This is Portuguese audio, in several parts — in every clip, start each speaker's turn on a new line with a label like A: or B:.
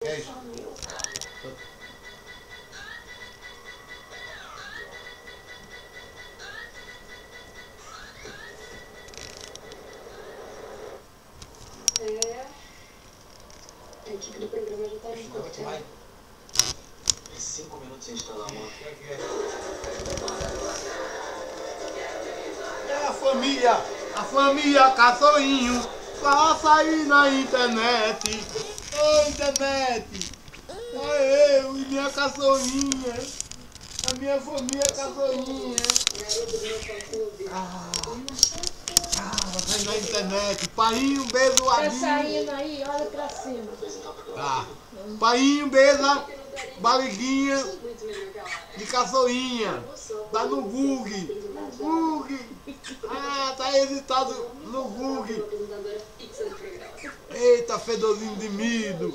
A: é isso?
B: A equipe do programa já tá no
A: Vai.
C: Em 5 minutos sem instalar uma.
A: É a família Caçoinho, passa aí na internet. Ô internet, olha eu e minha Caçoinha, a minha família Caçoinha. Vai sair na internet, painho, beijo,
D: Tá
A: adinho.
D: saindo aí, olha pra cima.
A: Tá. Painho, beija, barriguinha de Caçoinha. Tá no Google. Google. Tá editado no Google. Eita, fedorzinho de milho.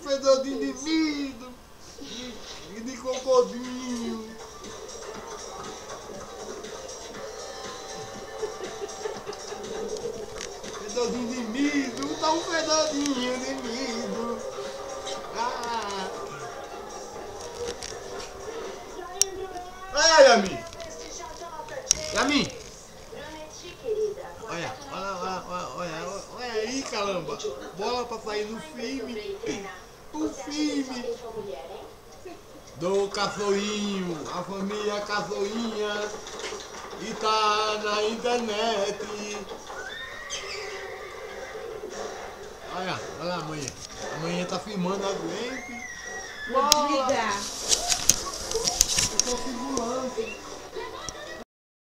A: Fedorzinho de milho. E de cocôzinho. Fedorzinho de milho. Tá um fedorzinho de milho. Olha, Yamin. Yamin. Olha aí, caramba. Bola pra sair no filme. O filme do Caçoinho, a família Caçoinha. E tá na internet. Olha lá, amanhã. Amanhã tá filmando a Gwen.
D: Vou desligar.
A: Eu tô segurando.